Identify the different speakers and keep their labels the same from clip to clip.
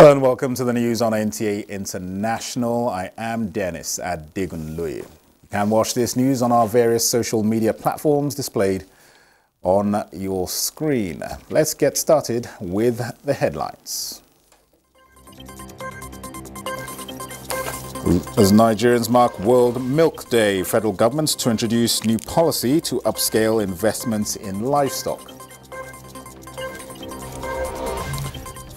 Speaker 1: Hello and welcome to the news on NTA International. I am Dennis Adegunloye. You can watch this news on our various social media platforms displayed on your screen. Let's get started with the headlines. As Nigerians mark World Milk Day, federal government to introduce new policy to upscale investments in livestock.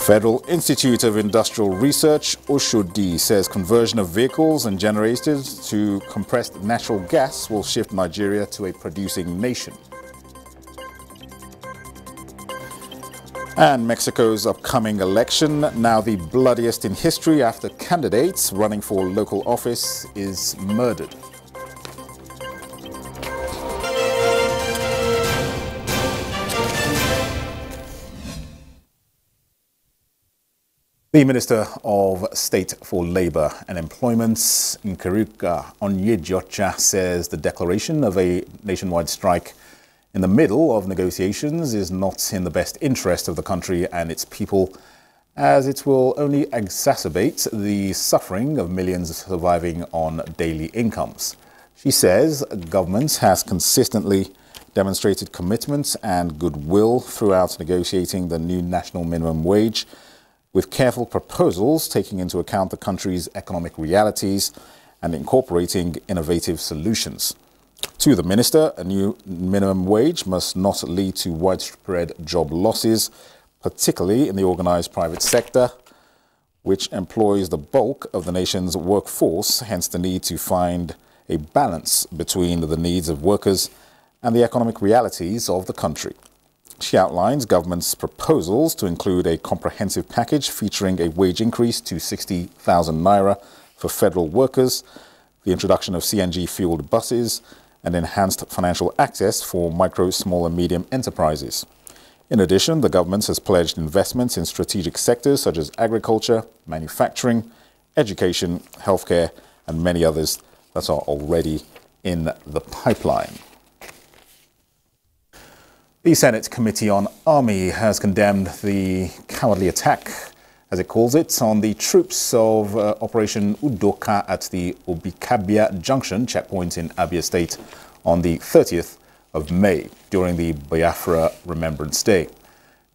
Speaker 1: Federal Institute of Industrial Research, Oshodi, says conversion of vehicles and generators to compressed natural gas will shift Nigeria to a producing nation. And Mexico's upcoming election, now the bloodiest in history after candidates running for local office is murdered. The Minister of State for Labour and Employment, Nkeruka Onyediocha, says the declaration of a nationwide strike in the middle of negotiations is not in the best interest of the country and its people, as it will only exacerbate the suffering of millions surviving on daily incomes. She says government has consistently demonstrated commitment and goodwill throughout negotiating the new national minimum wage, with careful proposals taking into account the country's economic realities and incorporating innovative solutions. To the minister, a new minimum wage must not lead to widespread job losses, particularly in the organized private sector, which employs the bulk of the nation's workforce, hence the need to find a balance between the needs of workers and the economic realities of the country. She outlines government's proposals to include a comprehensive package featuring a wage increase to 60,000 naira for federal workers, the introduction of CNG-fueled buses, and enhanced financial access for micro, small and medium enterprises. In addition, the government has pledged investments in strategic sectors such as agriculture, manufacturing, education, healthcare, and many others that are already in the pipeline. The Senate Committee on Army has condemned the cowardly attack, as it calls it, on the troops of Operation Udoka at the Obikabia Junction checkpoint in Abia State on the 30th of May during the Biafra Remembrance Day.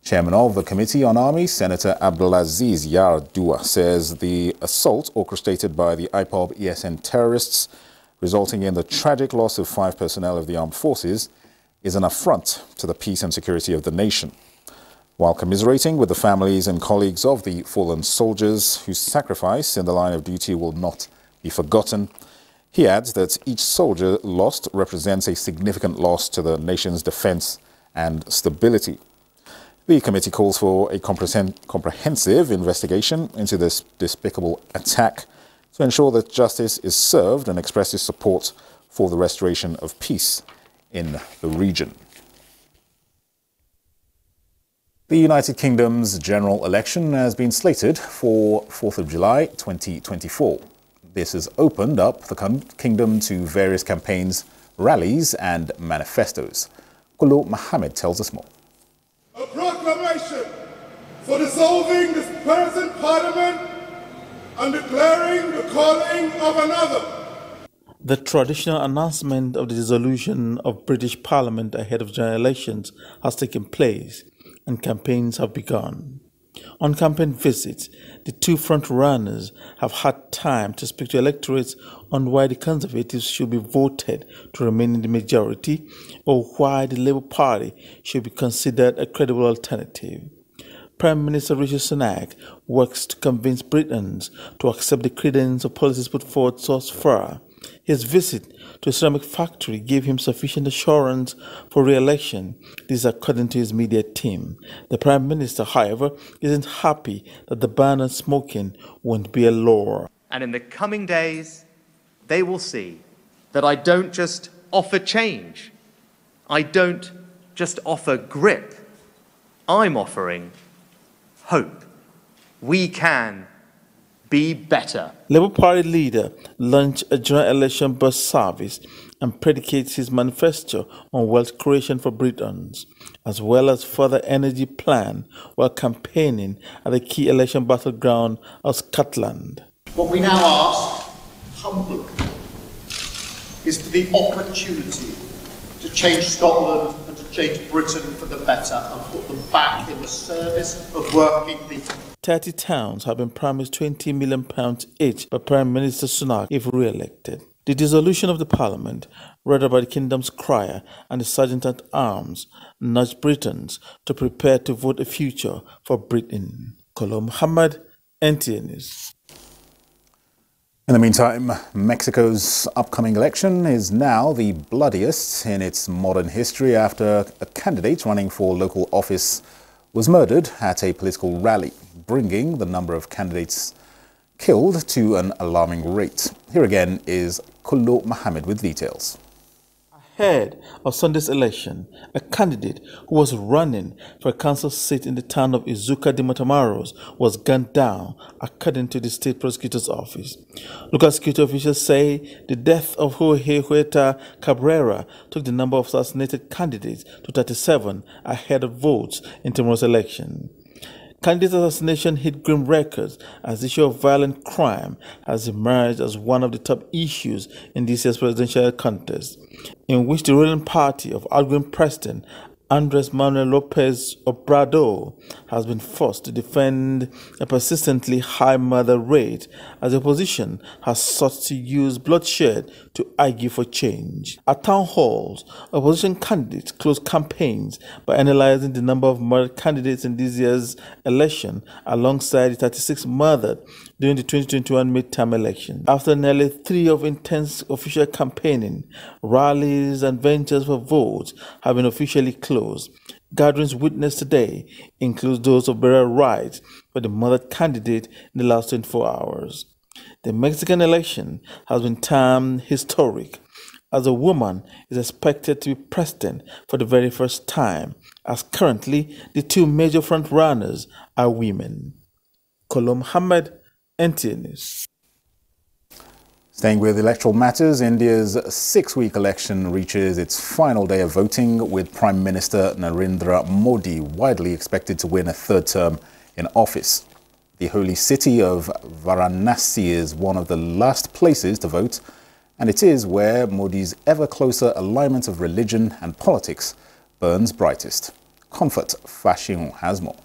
Speaker 1: Chairman of the Committee on Army, Senator Abdulaziz Yardua, says the assault orchestrated by the IPOB ESN terrorists, resulting in the tragic loss of 5 personnel of the armed forces, is an affront to the peace and security of the nation. While commiserating with the families and colleagues of the fallen soldiers whose sacrifice in the line of duty will not be forgotten, he adds that each soldier lost represents a significant loss to the nation's defense and stability. The committee calls for a comprehensive investigation into this despicable attack to ensure that justice is served and expresses support for the restoration of peace in the region. The United Kingdom's general election has been slated for 4th of July 2024. This has opened up the kingdom to various campaigns, rallies and manifestos. Kulu Mohammed tells us more.
Speaker 2: A proclamation for dissolving this present parliament and declaring the calling of another.
Speaker 3: The traditional announcement of the dissolution of British Parliament ahead of general elections has taken place and campaigns have begun. On campaign visits, the two front-runners have had time to speak to electorates on why the Conservatives should be voted to remain in the majority or why the Labour Party should be considered a credible alternative. Prime Minister Rishi Sunak works to convince Britons to accept the credence of policies put forward thus far. His visit to a ceramic factory gave him sufficient assurance for re-election. This is according to his media team. The Prime Minister, however, isn't happy that the ban on smoking won't be a law.
Speaker 4: And in the coming days, they will see that I don't just offer change. I don't just offer grip. I'm offering hope. We can be better.
Speaker 3: Labour Party leader launched a joint election bus service and predicates his manifesto on wealth creation for Britons, as well as further energy plan while campaigning at the key election battleground of Scotland.
Speaker 5: What we now ask, humbly, is for the opportunity to change Scotland and to change Britain for the better and put them back in the service of working people.
Speaker 3: 30 towns have been promised £20 million each by Prime Minister Sunak if re-elected. The dissolution of the Parliament, read by the Kingdom's Crier and the Sergeant-at-Arms, nudged Britons to prepare to vote a future for Britain. Kolo Muhammad, NTA News.
Speaker 1: In the meantime, Mexico's upcoming election is now the bloodiest in its modern history after a candidate running for local office was murdered at a political rally, bringing the number of candidates killed to an alarming rate. Here again is Kolo Muhammad with details.
Speaker 3: Ahead of Sunday's election, a candidate who was running for a council seat in the town of Izuka de Matamoros was gunned down, according to the state prosecutor's office. Local security officials say the death of Jorge Huerta Cabrera took the number of assassinated candidates to 37 ahead of votes in tomorrow's election. Candidate assassination hit grim records as the issue of violent crime has emerged as one of the top issues in this year's presidential contest, in which the ruling party of outgoing President Andres Manuel Lopez Obrador has been forced to defend a persistently high murder rate as the opposition has sought to use bloodshed to argue for change. At town halls, opposition candidates closed campaigns by analyzing the number of murdered candidates in this year's election alongside the 36 murdered during the 2021 midterm election. After nearly 3 years of intense official campaigning, rallies and ventures for votes have been officially closed. Gatherings witnessed today include those of burial rights for the murdered candidate in the last 24 hours. The Mexican election has been termed historic, as a woman is expected to be president for the very first time, as currently the 2 major front-runners are women. Kolo Muhammad, NTA News.
Speaker 1: Staying with electoral matters, India's 6-week election reaches its final day of voting, with Prime Minister Narendra Modi widely expected to win a 3rd term in office. The holy city of Varanasi is one of the last places to vote, and it is where Modi's ever closer alignment of religion and politics burns brightest. Comfort Fashion has more.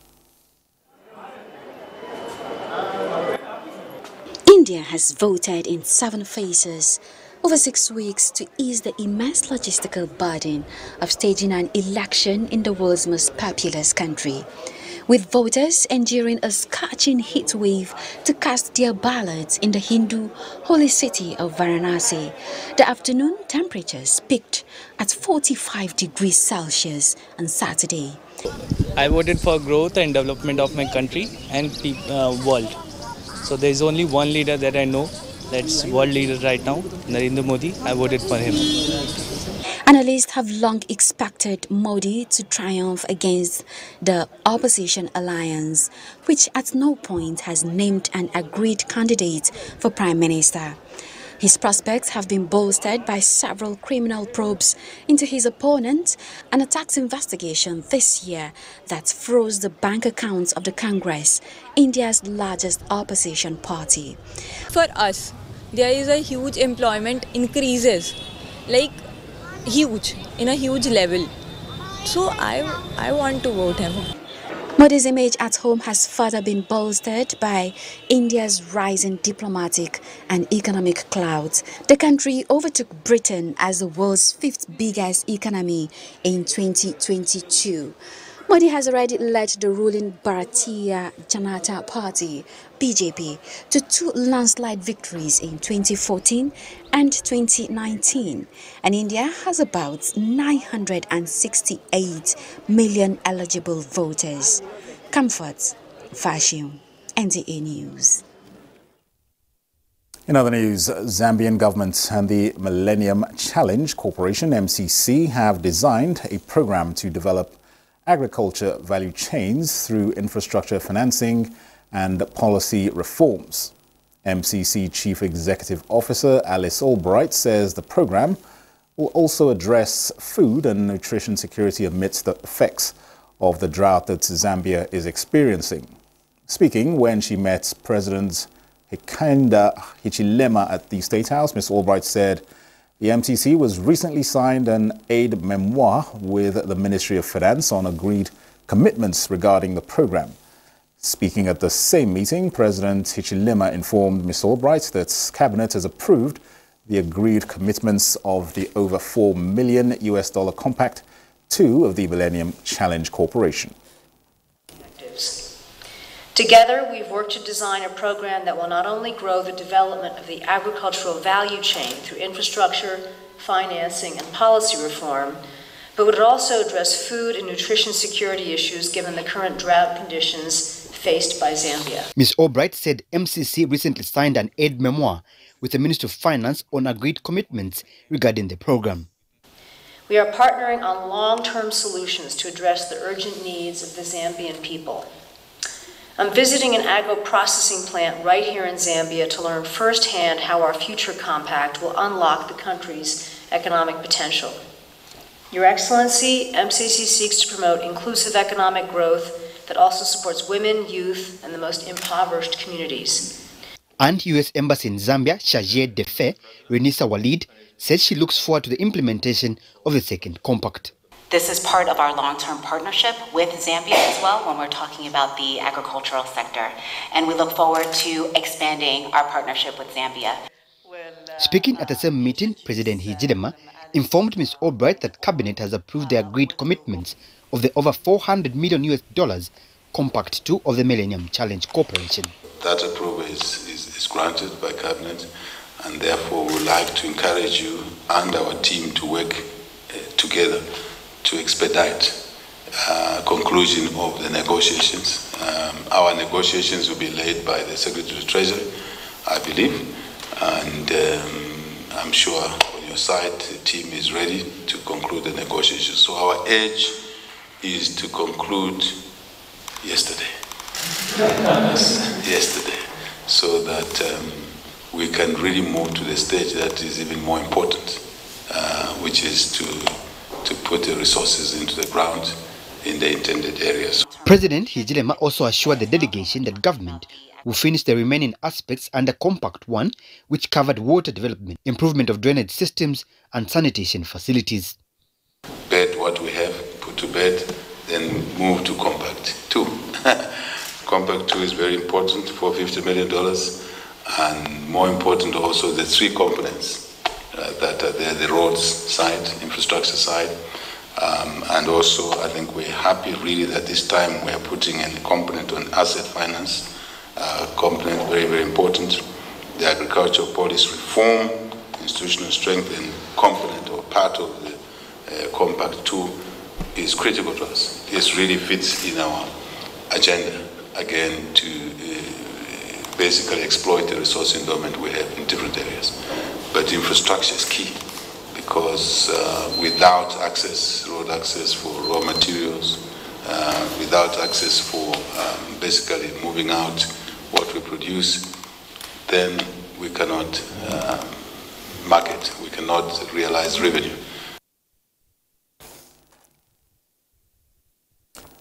Speaker 6: India has voted in 7 phases over 6 weeks to ease the immense logistical burden of staging an election in the world's most populous country, with voters enduring a scorching heat wave to cast their ballots in the Hindu holy city of Varanasi. The afternoon temperatures peaked at 45 degrees Celsius on Saturday.
Speaker 7: I voted for growth and development of my country and world. So there is only one leader that I know, that's world leader right now, Narendra Modi. I voted for him.
Speaker 6: Analysts have long expected Modi to triumph against the opposition alliance, which at no point has named an agreed candidate for Prime Minister. His prospects have been bolstered by several criminal probes into his opponent and a tax investigation this year that froze the bank accounts of the Congress, India's largest opposition party.
Speaker 8: For us, there is a huge employment increases, like huge, in a huge level. So I want to vote him.
Speaker 6: Modi's image at home has further been bolstered by India's rising diplomatic and economic clouds. The country overtook Britain as the world's 5th biggest economy in 2022. Modi has already led the ruling Bharatiya Janata Party, BJP, to 2 landslide victories in 2014 and 2019. And India has about 968 million eligible voters. Comfort Fashion, NTA News.
Speaker 1: In other news, Zambian government and the Millennium Challenge Corporation, MCC, have designed a program to develop agriculture value chains through infrastructure financing and policy reforms. MCC Chief Executive Officer Alice Albright says the program will also address food and nutrition security amidst the effects of the drought that Zambia is experiencing. Speaking when she met President Hakainde Hichilema at the State House, Ms. Albright said the MCC was recently signed an aid memoir with the Ministry of Finance on agreed commitments regarding the program. Speaking at the same meeting, President Hichilema informed Ms. Albright that Cabinet has approved the agreed commitments of the over $4 million compact, 2 of the Millennium Challenge Corporation.
Speaker 9: Together, we've worked to design a program that will not only grow the development of the agricultural value chain through infrastructure, financing, and policy reform, but would also address food and nutrition security issues given the current drought conditions faced by Zambia.
Speaker 10: Ms. Albright said MCC recently signed an aid memoir with the Ministry of Finance on agreed commitments regarding the program.
Speaker 9: We are partnering on long-term solutions to address the urgent needs of the Zambian people. I'm visiting an agro-processing plant right here in Zambia to learn firsthand how our future compact will unlock the country's economic potential. Your Excellency, MCC seeks to promote inclusive economic growth that also supports women, youth, and the most impoverished communities.
Speaker 10: And U.S. Embassy in Zambia, Chargée d'Affaires, Renisa Walid, says she looks forward to the implementation of the second compact.
Speaker 11: This is part of our long-term partnership with Zambia as well when we're talking about the agricultural sector. And we look forward to expanding our partnership with Zambia.
Speaker 10: Speaking at the same meeting, President Hichilema informed Ms. Albright that Cabinet has approved the agreed commitments of the over $400 million Compact 2 of the Millennium Challenge Corporation.
Speaker 12: That approval is granted by Cabinet, and therefore we would like to encourage you and our team to work together to expedite conclusion of the negotiations. Our negotiations will be led by the Secretary of Treasury, I believe, and I'm sure on your side the team is ready to conclude the negotiations. So our edge is to conclude yesterday, so that we can really move to the stage that is even more important, which is to put the resources into the ground in the intended areas.
Speaker 10: President Hichilema also assured the delegation that government will finish the remaining aspects under Compact 1, which covered water development, improvement of drainage systems, and sanitation facilities.
Speaker 12: Bed what we have, put to bed, then move to Compact 2. Compact 2 is very important for $50 million, and more important also the 3 components that are there, the roads side, infrastructure side, and also I think we're happy really that this time we're putting a component on asset finance, component very, very important, the agricultural policy reform, institutional strength, and component or part of the Compact 2 is critical to us. This really fits in our agenda, again, to basically exploit the resource endowment we have in different areas. But infrastructure is key, because without access, road access for raw materials, without access for basically moving out what we produce, then we cannot market, we cannot realize revenue.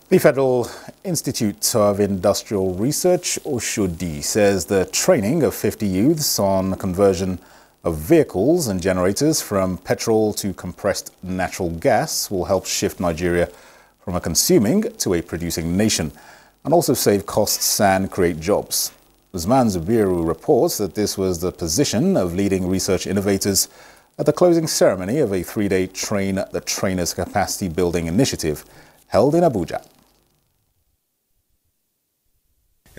Speaker 1: The Federal Institute of Industrial Research, Oshodi, says the training of 50 youths on conversion of vehicles and generators from petrol to compressed natural gas will help shift Nigeria from a consuming to a producing nation and also save costs and create jobs. Usman Zubiru reports that this was the position of leading research innovators at the closing ceremony of a 3-day Train the Trainers Capacity Building Initiative held in Abuja.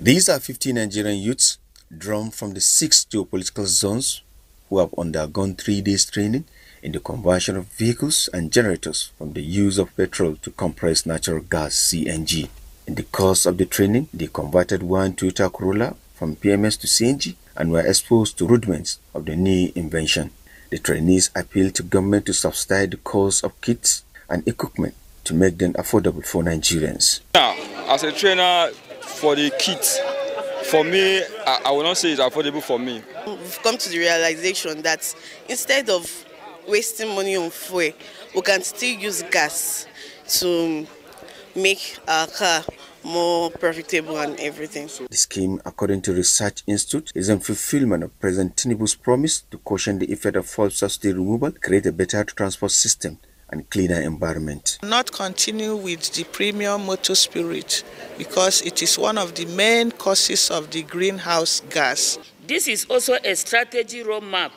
Speaker 13: These are 50 Nigerian youths drawn from the 6 geopolitical zones who have undergone 3 days training in the conversion of vehicles and generators from the use of petrol to compressed natural gas (CNG). In the course of the training, they converted one Toyota Corolla from PMS to CNG and were exposed to rudiments of the new invention. The trainees appealed to government to subsidize the cost of kits and equipment to make them affordable for Nigerians.
Speaker 14: As a trainer for the kits For me, I will not say it's affordable for me.
Speaker 15: We've come to the realization that instead of wasting money on fuel, we can still use gas to make our car more profitable and everything.
Speaker 13: The scheme, according to Research Institute, is in fulfillment of President Tinubu's promise to caution the effect of fuel subsidy removal, create a better transport system and cleaner environment.
Speaker 16: Not continue with the premium motor spirit because it is one of the main causes of the greenhouse gas.
Speaker 17: This is also a strategy roadmap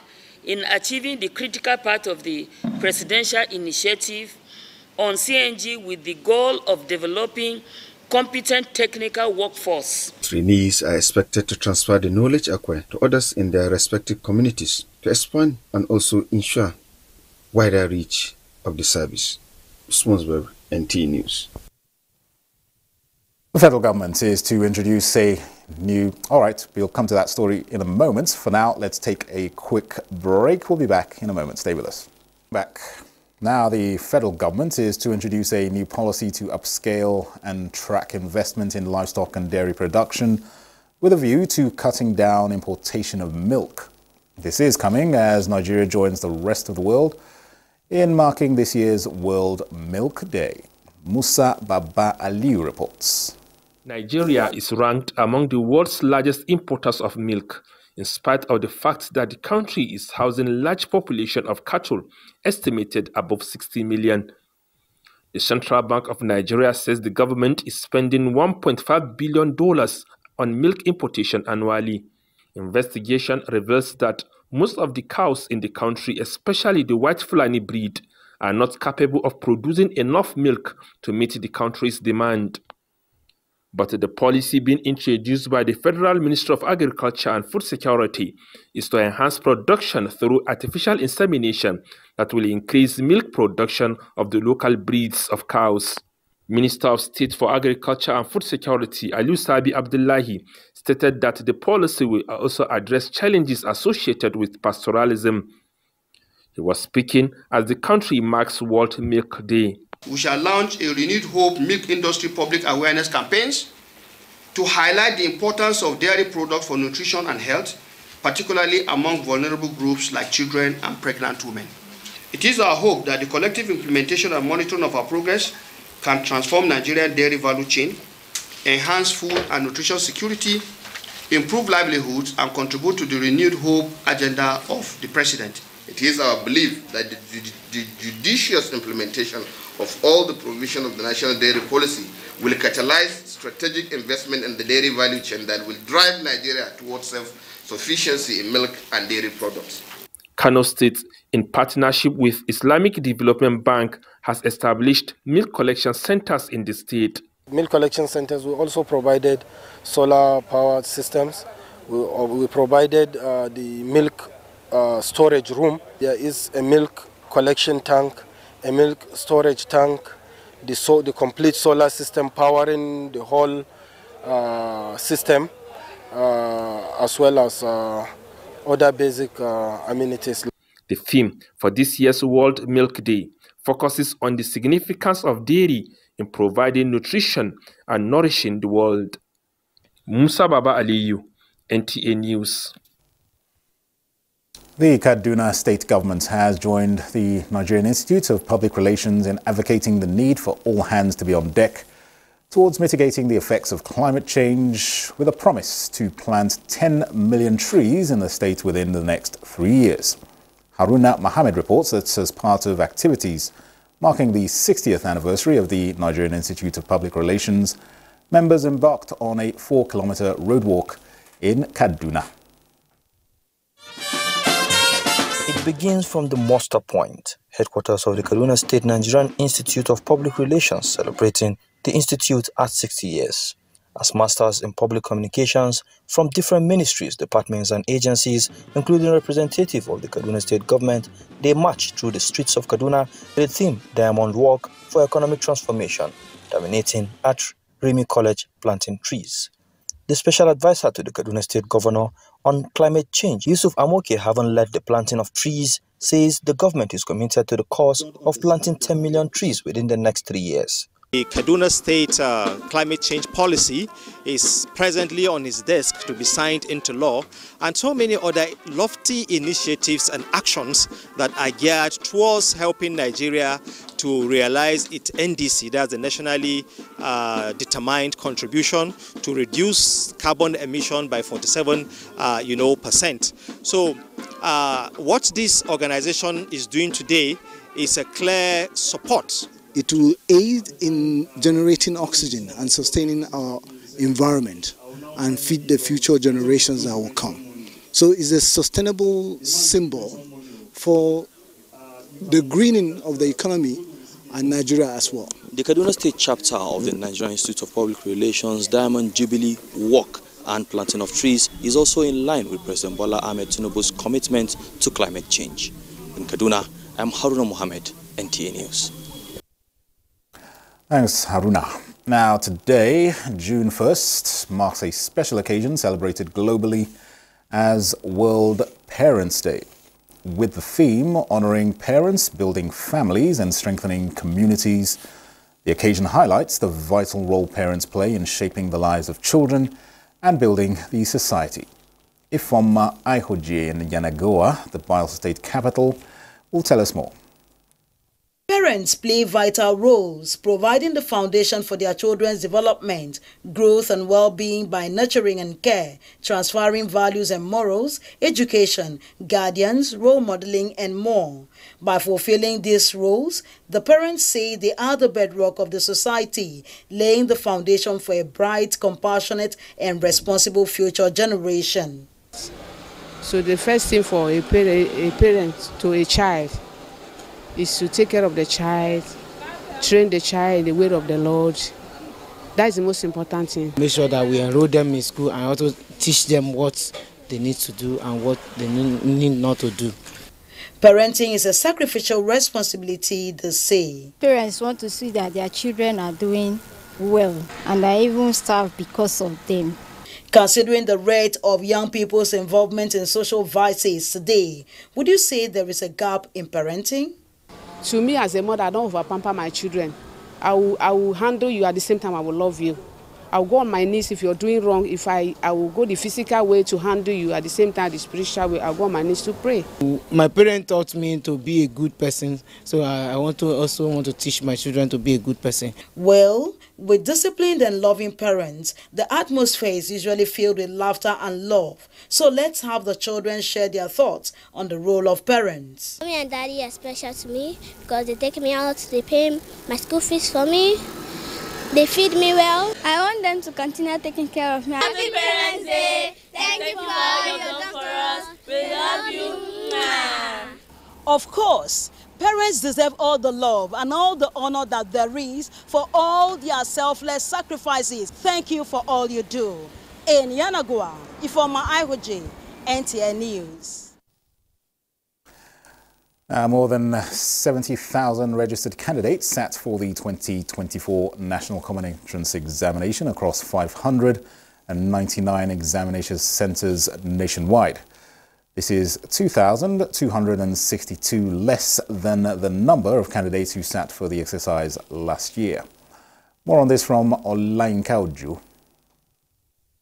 Speaker 17: in achieving the critical part of the presidential initiative on CNG with the goal of developing competent technical workforce.
Speaker 13: Trainees are expected to transfer the knowledge acquired to others in their respective communities to expand and also ensure wider reach of the service. Swansburg, NTA News.
Speaker 1: The federal government is to introduce a new... All right, we'll come to that story in a moment. For now, let's take a quick break. We'll be back in a moment. Stay with us. Back. Now, the federal government is to introduce a new policy to upscale and track investment in livestock and dairy production with a view to cutting down importation of milk. This is coming as Nigeria joins the rest of the world in marking this year's World Milk Day. Musa Baba Aliu reports.
Speaker 18: Nigeria is ranked among the world's largest importers of milk, in spite of the fact that the country is housing a large population of cattle, estimated above 60 million. The Central Bank of Nigeria says the government is spending $1.5 billion on milk importation annually. Investigation reveals that most of the cows in the country, especially the white Fulani breed, are not capable of producing enough milk to meet the country's demand. But the policy being introduced by the Federal Ministry of Agriculture and Food Security is to enhance production through artificial insemination that will increase milk production of the local breeds of cows. Minister of State for Agriculture and Food Security, Aliu Sabi Abdullahi, stated that the policy will also address challenges associated with pastoralism. He was speaking as the country marks World Milk Day.
Speaker 19: We shall launch a renewed hope milk industry public awareness campaigns to highlight the importance of dairy products for nutrition and health, particularly among vulnerable groups like children and pregnant women. It is our hope that the collective implementation and monitoring of our progress can transform Nigerian dairy value chain, enhance food and nutrition security, improve livelihoods, and contribute to the renewed hope agenda of the President.
Speaker 20: It is our belief that the judicious implementation of all the provision of the National Dairy Policy will catalyze strategic investment in the dairy value chain that will drive Nigeria towards self-sufficiency in milk and dairy products.
Speaker 18: Kano State, in partnership with Islamic Development Bank, has established milk collection centers in the state.
Speaker 21: Milk collection centers, we also provided solar powered systems. We provided the milk storage room. There is a milk collection tank, a milk storage tank, the complete solar system powering the whole system, as well as other basic amenities.
Speaker 18: The theme for this year's World Milk Day focuses on the significance of dairy in providing nutrition and nourishing the world. Musa Baba Aliyu, NTA News.
Speaker 1: The Kaduna state government has joined the Nigerian Institute of Public Relations in advocating the need for all hands to be on deck towards mitigating the effects of climate change, with a promise to plant 10 million trees in the state within the next 3 years. Haruna Mohammed reports that as part of activities marking the 60th anniversary of the Nigerian Institute of Public Relations, members embarked on a 4-kilometer road walk in Kaduna.
Speaker 22: It begins from the muster point, headquarters of the Kaduna State Nigerian Institute of Public Relations, celebrating the institute at 60 years. As masters in public communications from different ministries, departments and agencies, including representatives of the Kaduna State government, they marched through the streets of Kaduna with the theme Diamond Walk for Economic Transformation, terminating at Rimi College planting trees. The special advisor to the Kaduna State Governor on climate change, Yusuf Amoke, having led the planting of trees, says the government is committed to the cause of planting 10 million trees within the next 3 years.
Speaker 2: The Kaduna State climate change policy is presently on his desk to be signed into law, and so many other lofty initiatives and actions that are geared towards helping Nigeria to realize its NDC, that's the nationally determined contribution to reduce carbon emission by 47%. So what this organization is doing today is a clear support.
Speaker 4: It will aid in generating oxygen and sustaining our environment and feed the future generations that will come. So it's a sustainable symbol for the greening of the economy and Nigeria as well.
Speaker 23: The Kaduna State chapter of the Nigerian Institute of Public Relations Diamond Jubilee Walk and planting of trees is also in line with President Bola Ahmed Tinubu's commitment to climate change. In Kaduna, I'm Haruna Mohammed, NTA News.
Speaker 1: Thanks, Haruna. Now, today, June 1st, marks a special occasion celebrated globally as World Parents' Day, with the theme honoring parents, building families and strengthening communities. The occasion highlights the vital role parents play in shaping the lives of children and building the society. Ifoma Aihoje in Yanagoa, the Bayelsa State capital, will tell us more.
Speaker 24: Parents play vital roles, providing the foundation for their children's development, growth and well-being by nurturing and care, transferring values and morals, education, guardians, role modeling, and more. By fulfilling these roles, the parents say they are the bedrock of the society, laying the foundation for a bright, compassionate, and responsible future generation.
Speaker 25: So the first thing for a parent to a child is to take care of the child, train the child in the way of the Lord. That is the most important thing.
Speaker 26: Make sure that we enroll them in school and also teach them what they need to do and what they need not to do.
Speaker 24: Parenting is a sacrificial responsibility, they say.
Speaker 27: Parents want to see that their children are doing well and are even starved because of them.
Speaker 24: Considering the rate of young people's involvement in social vices today, would you say there is a gap in parenting?
Speaker 25: To me, as a mother, I don't over-pamper my children. I will handle you at the same time I will love you. I will go on my knees if you're doing wrong. If I will go the physical way to handle you, at the same time the spiritual way, I'll go on my knees to pray.
Speaker 26: My parents taught me to be a good person, so I also want to teach my children to be a good person.
Speaker 24: Well, with disciplined and loving parents, the atmosphere is usually filled with laughter and love. So let's have the children share their thoughts on the role of parents.
Speaker 28: Mommy and Daddy are special to me because they take me out, they pay my school fees for me. They feed me well. I want them to continue taking care of me.
Speaker 29: Happy Parents' Day! Thank you for all you've done for us. We love you.
Speaker 24: Of course, parents deserve all the love and all the honor that there is for all their selfless sacrifices. Thank you for all you do. In Yanagua, Ifoma Aihoje, NTA News.
Speaker 1: More than 70,000 registered candidates sat for the 2024 National Common Entrance Examination across 599 examination centres nationwide. This is 2,262 less than the number of candidates who sat for the exercise last year. More on this from Olainka Oju.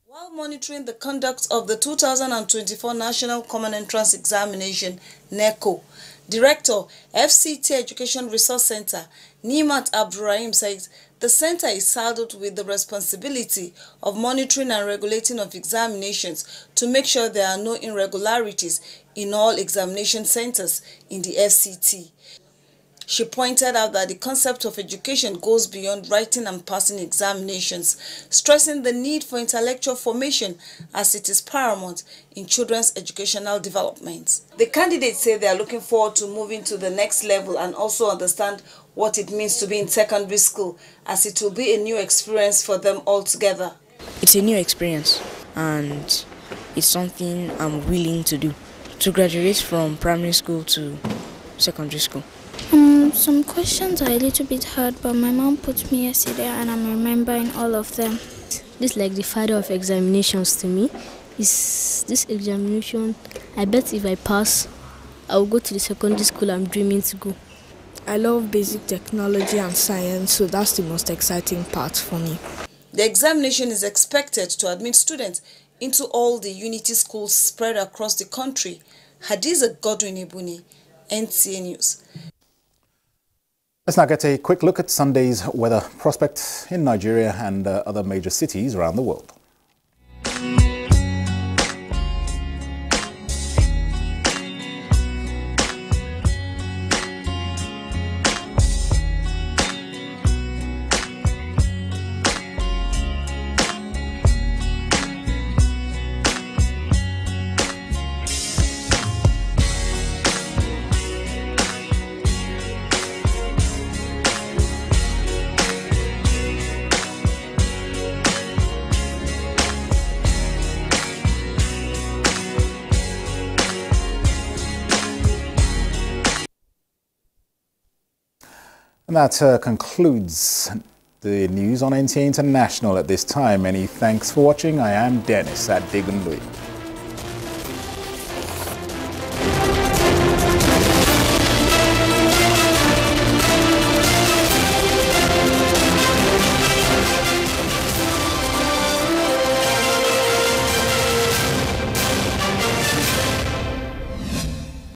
Speaker 30: While monitoring the conduct of the 2024 National Common Entrance Examination, NECO, Director, FCT Education Resource Center, Nimat Abdurrahim says the center is saddled with the responsibility of monitoring and regulating of examinations to make sure there are no irregularities in all examination centers in the FCT. She pointed out that the concept of education goes beyond writing and passing examinations, stressing the need for intellectual formation as it is paramount in children's educational development. The candidates say they are looking forward to moving to the next level and also understand what it means to be in secondary school, as it will be a new experience for them altogether.
Speaker 31: It's a new experience and it's something I'm willing to do, to graduate from primary school to secondary school.
Speaker 28: Some questions are a little bit hard, but my mom put me yesterday and I'm remembering all of them.
Speaker 32: This is like the father of examinations to me. This examination, I bet if I pass, I will go to the secondary school I'm dreaming to go.
Speaker 31: I love basic technology and science, so that's the most exciting part for me.
Speaker 30: The examination is expected to admit students into all the Unity schools spread across the country. Hadiza Godwin Ibuni, NTA News.
Speaker 1: Let's now get a quick look at Sunday's weather prospects in Nigeria and other major cities around the world. And that concludes the news on NTA International at this time. Many thanks for watching. I am Dennis at Digunlui.